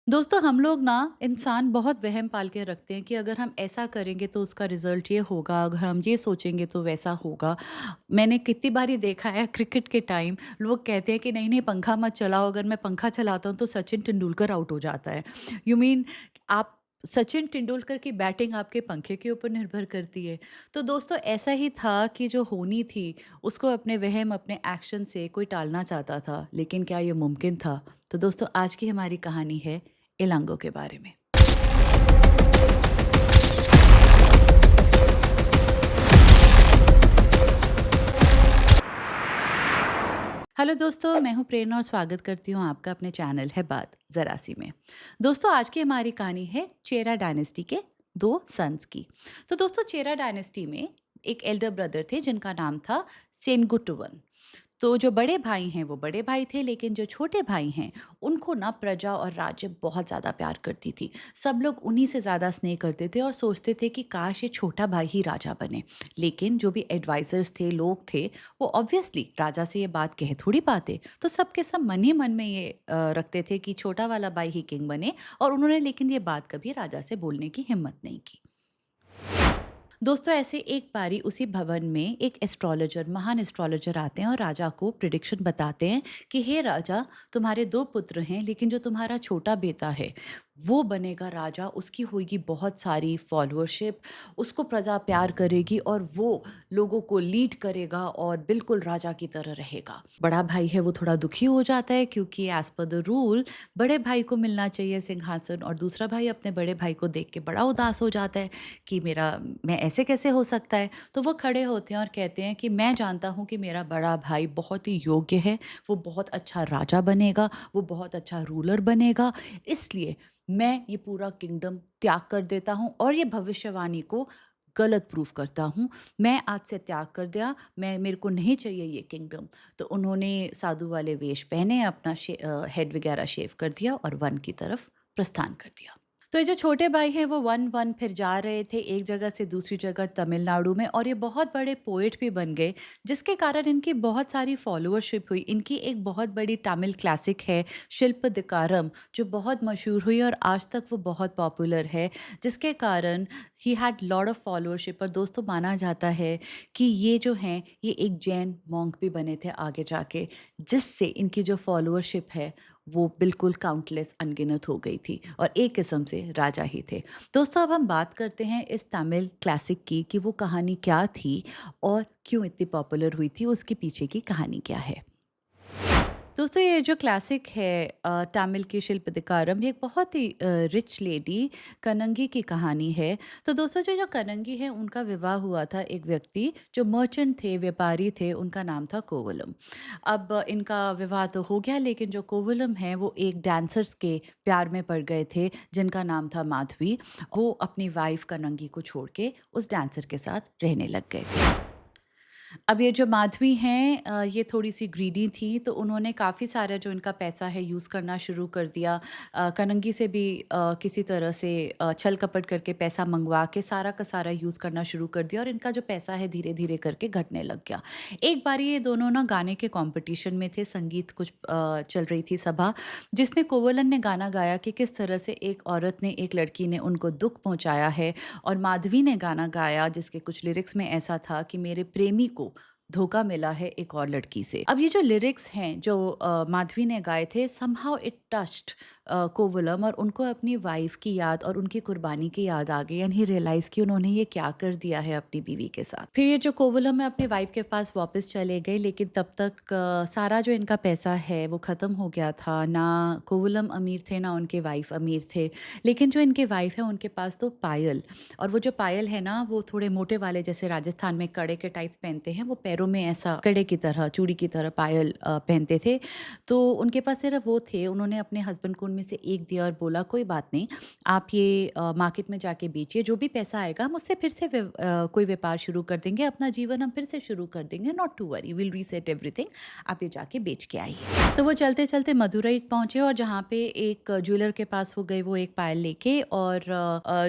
दोस्तों हम लोग ना इंसान बहुत वहम पाल के रखते हैं कि अगर हम ऐसा करेंगे तो उसका रिजल्ट ये होगा, अगर हम ये सोचेंगे तो वैसा होगा। मैंने कितनी बार ही देखा है क्रिकेट के टाइम लोग कहते हैं कि नहीं नहीं पंखा मत चलाओ, अगर मैं पंखा चलाता हूँ तो सचिन तेंदुलकर आउट हो जाता है। यू मीन आप सचिन तेंदुलकर की बैटिंग आपके पंखे के ऊपर निर्भर करती है। तो दोस्तों ऐसा ही था कि जो होनी थी उसको अपने वहम अपने एक्शन से कोई टालना चाहता था, लेकिन क्या ये मुमकिन था? तो दोस्तों आज की हमारी कहानी है इलांगो के बारे में। हेलो दोस्तों, मैं हूँ प्रेरणा और स्वागत करती हूँ आपका अपने चैनल है बात ज़रा-सी में। दोस्तों आज की हमारी कहानी है चेरा डायनेस्टी के 2 सन्स की। तो दोस्तों चेरा डायनेस्टी में एक एल्डर ब्रदर थे जिनका नाम था सेनगुटुवन। तो जो बड़े भाई हैं वो बड़े भाई थे, लेकिन जो छोटे भाई हैं उनको ना प्रजा और राज्य बहुत ज़्यादा प्यार करती थी। सब लोग उन्हीं से ज़्यादा स्नेह करते थे और सोचते थे कि काश ये छोटा भाई ही राजा बने। लेकिन जो भी एडवाइजर्स थे, लोग थे, वो ऑब्वियसली राजा से ये बात कह थोड़ी पाते। तो सबके सब मन ही मन में ये रखते थे कि छोटा वाला भाई ही किंग बने, और उन्होंने लेकिन ये बात कभी राजा से बोलने की हिम्मत नहीं की। दोस्तों ऐसे एक बारी उसी भवन में एक एस्ट्रोलॉजर, महान एस्ट्रोलॉजर आते हैं और राजा को प्रिडिक्शन बताते हैं कि हे राजा, तुम्हारे 2 पुत्र हैं, लेकिन जो तुम्हारा छोटा बेटा है वो बनेगा राजा। उसकी होगी बहुत सारी फॉलोअरशिप, उसको प्रजा प्यार करेगी और वो लोगों को लीड करेगा और बिल्कुल राजा की तरह रहेगा। बड़ा भाई है वो थोड़ा दुखी हो जाता है क्योंकि एज पर द रूल बड़े भाई को मिलना चाहिए सिंहासन, और दूसरा भाई अपने बड़े भाई को देख के बड़ा उदास हो जाता है कि मेरा मैं ऐसे कैसे हो सकता है। तो वो खड़े होते हैं और कहते हैं कि मैं जानता हूँ कि मेरा बड़ा भाई बहुत ही योग्य है, वो बहुत अच्छा राजा बनेगा, वो बहुत अच्छा रूलर बनेगा, इसलिए मैं ये पूरा किंगडम त्याग कर देता हूँ और ये भविष्यवाणी को गलत प्रूफ करता हूँ। मैं आज से त्याग कर दिया, मैं मेरे को नहीं चाहिए ये किंगडम। तो उन्होंने साधु वाले वेश पहने, अपना हेड वगैरह शेव कर दिया और वन की तरफ प्रस्थान कर दिया। तो ये जो छोटे भाई हैं वो वन फिर जा रहे थे एक जगह से दूसरी जगह तमिलनाडु में, और ये बहुत बड़े पोएट भी बन गए, जिसके कारण इनकी बहुत सारी फॉलोअरशिप हुई। इनकी एक बहुत बड़ी तमिल क्लासिक है शिल्पदिकारम, जो बहुत मशहूर हुई और आज तक वो बहुत पॉपुलर है, जिसके कारण he had lot of followership. और दोस्तों माना जाता है कि ये जो हैं ये एक जैन मॉन्क भी बने थे आगे जाके, जिससे इनकी जो फॉलोअरशिप है वो बिल्कुल काउंटलेस अनगिनत हो गई थी और एक किस्म से राजा ही थे। दोस्तों अब हम बात करते हैं इस तमिल क्लासिक की कि वो कहानी क्या थी और क्यों इतनी पॉपुलर हुई थी, उसके पीछे की कहानी क्या है। दोस्तों ये जो क्लासिक है तमिल की शिल्पदिकारम, ये एक बहुत ही रिच लेडी कनंगी की कहानी है। तो दोस्तों जो जो कनंगी है उनका विवाह हुआ था एक व्यक्ति जो मर्चेंट थे, व्यापारी थे, उनका नाम था कोवलम। अब इनका विवाह तो हो गया, लेकिन जो कोवलम है वो एक डांसर्स के प्यार में पड़ गए थे जिनका नाम था माधवी। वो अपनी वाइफ कनंगी को छोड़ के उस डांसर के साथ रहने लग गए थे। अब ये जो माधवी हैं ये थोड़ी-सी ग्रीडी थी, तो उन्होंने काफ़ी सारा जो इनका पैसा है यूज़ करना शुरू कर दिया। कनंगी से भी किसी तरह से छल-कपट करके पैसा मंगवा के सारा का सारा यूज़ करना शुरू कर दिया और इनका जो पैसा है धीरे-धीरे करके घटने लग गया। एक बारी ये दोनों ना गाने के कॉम्पिटिशन में थे, संगीत कुछ चल रही थी सभा, जिसमें कोवलन ने गाना गाया कि किस तरह से एक औरत ने, एक लड़की ने उनको दुःख पहुँचाया है, और माधवी ने गाना गाया जिसके कुछ लिरिक्स में ऐसा था कि मेरे प्रेमी को धोखा मिला है एक और लड़की से। अब ये जो लिरिक्स हैं जो माधवी ने गाए थे, समहाउ इट टच्ड कोवलम, और उनको अपनी वाइफ की याद और उनकी कुर्बानी की याद आ गई, एंड ही रियलाइज कि उन्होंने ये क्या कर दिया है अपनी बीवी के साथ। फिर ये जो कोवलम है अपनी वाइफ के पास वापस चले गए, लेकिन तब तक सारा जो इनका पैसा है वो ख़त्म हो गया था। ना कोवलम अमीर थे ना उनके वाइफ अमीर थे, लेकिन जो इनके वाइफ है उनके पास तो पायल, और वो जो पायल है ना वो थोड़े मोटे वाले, जैसे राजस्थान में कड़े के टाइप्स पहनते हैं, वो पैरों में ऐसा कड़े की तरह, चूड़ी की तरह पायल पहनते थे। तो उनके पास सिर्फ वो थे। उन्होंने अपने हस्बैंड को उनमें से एक दिया और बोला कोई बात नहीं, आप ये मार्केट में जाके बेचिए, जो भी पैसा आएगा हम उससे फिर से कोई व्यापार शुरू कर देंगे, अपना जीवन हम फिर से शुरू कर देंगे, not to worry, will reset everything, आप ये जाके बेच के आइए। तो वो चलते चलते मदुरई पहुंचे और जहाँ पे एक ज्वेलर के पास वो गए, वो एक पायल लेके, और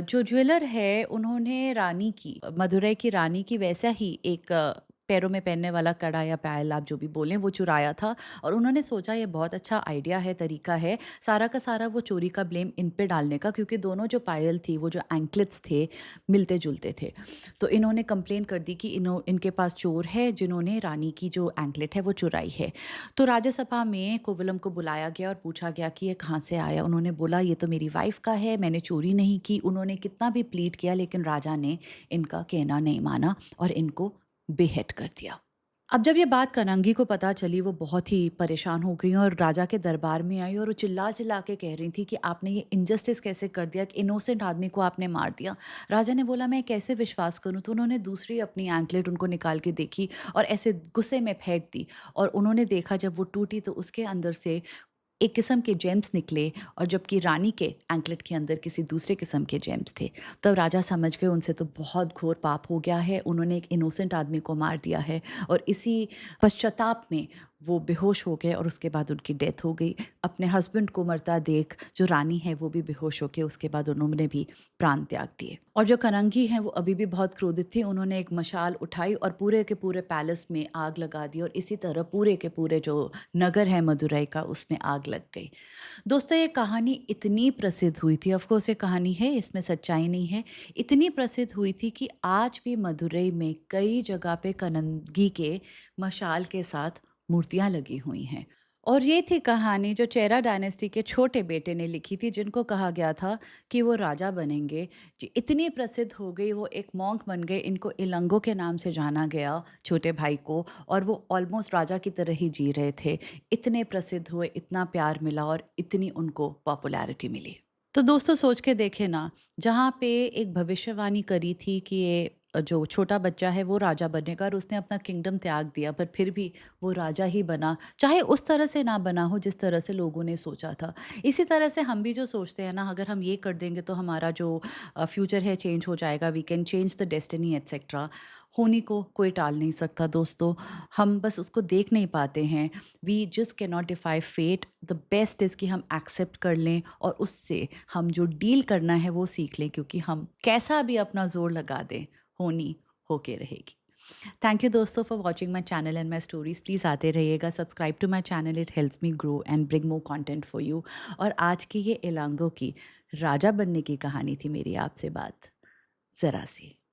जो ज्वेलर है उन्होंने रानी की, मदुरई की रानी की वैसा ही एक पैरों में पहनने वाला कड़ा या पायल आप जो भी बोलें वो चुराया था और उन्होंने सोचा ये बहुत अच्छा आइडिया है, तरीका है, सारा का सारा वो चोरी का ब्लेम इन पे डालने का क्योंकि दोनों जो पायल थी, वो जो एंकलेट्स थे, मिलते-जुलते थे। तो इन्होंने कंप्लेन कर दी कि इनके पास चोर है जिन्होंने रानी की जो एंकलेट है वो चुराई है। तो राज्यसभा में कोवलम को बुलाया गया और पूछा गया कि ये कहाँ से आया? उन्होंने बोला ये तो मेरी वाइफ़ का है, मैंने चोरी नहीं की। उन्होंने कितना भी प्लीड किया लेकिन राजा ने इनका कहना नहीं माना और इनको बेहेड कर दिया। अब जब ये बात कनंगी को पता चली वो बहुत ही परेशान हो गई और राजा के दरबार में आई और वो चिल्ला-चिल्ला के कह रही थी कि आपने ये इनजस्टिस कैसे कर दिया, कि इनोसेंट आदमी को आपने मार दिया। राजा ने बोला मैं कैसे विश्वास करूँ? तो उन्होंने दूसरी अपनी एंकलेट उनको निकाल के देखी और ऐसे गुस्से में फेंक दी और उन्होंने देखा जब वो टूटी तो उसके अंदर से एक किस्म के जेम्स निकले और जबकि रानी के एंकलेट के अंदर किसी दूसरे किस्म के जेम्स थे। तब राजा समझ गए उनसे तो बहुत घोर पाप हो गया है, उन्होंने एक इनोसेंट आदमी को मार दिया है और इसी पश्चाताप में वो बेहोश हो गए और उसके बाद उनकी डेथ हो गई। अपने हस्बैंड को मरता देख जो रानी है वो भी बेहोश हो के उसके बाद उन्होंने भी प्राण त्याग दिए। और जो कनंगी हैं वो अभी भी बहुत क्रोधित थी, उन्होंने एक मशाल उठाई और पूरे के पूरे पैलेस में आग लगा दी और इसी तरह पूरे के पूरे जो नगर है मदुरई का उसमें आग लग गई। दोस्तों ये कहानी इतनी प्रसिद्ध हुई थी, ऑफ कोर्स ये कहानी है इसमें सच्चाई नहीं है, इतनी प्रसिद्ध हुई थी कि आज भी मदुरई में कई जगह पे कनंगी के मशाल के साथ मूर्तियां लगी हुई हैं। और ये थी कहानी जो चेरा डायनेस्टी के छोटे बेटे ने लिखी थी जिनको कहा गया था कि वो राजा बनेंगे। जी इतनी प्रसिद्ध हो गई वो एक मॉन्क बन गए, इनको इलंगो के नाम से जाना गया छोटे भाई को और वो ऑलमोस्ट राजा की तरह ही जी रहे थे। इतने प्रसिद्ध हुए, इतना प्यार मिला और इतनी उनको पॉपुलैरिटी मिली। तो दोस्तों सोच के देखें ना, जहाँ पे एक भविष्यवाणी करी थी कि ये जो छोटा बच्चा है वो राजा बनेगा और उसने अपना किंगडम त्याग दिया पर फिर भी वो राजा ही बना, चाहे उस तरह से ना बना हो जिस तरह से लोगों ने सोचा था। इसी तरह से हम भी जो सोचते हैं ना, अगर हम ये कर देंगे तो हमारा जो फ्यूचर है चेंज हो जाएगा, we can change the destiny etcetera. होनी को कोई टाल नहीं सकता दोस्तों, हम बस उसको देख नहीं पाते हैं। We just can not defy fate. The best is कि हम एक्सेप्ट कर लें और उससे हम जो डील करना है वो सीख लें, क्योंकि हम कैसा भी अपना जोर लगा दें होनी होके रहेगी। थैंक यू दोस्तों for watching my channel and my stories. Please आते रहिएगा, subscribe to my channel, it helps me grow and bring more content for you. और आज की ये इलांगो की राजा बनने की कहानी थी मेरी आपसे बात ज़रा सी।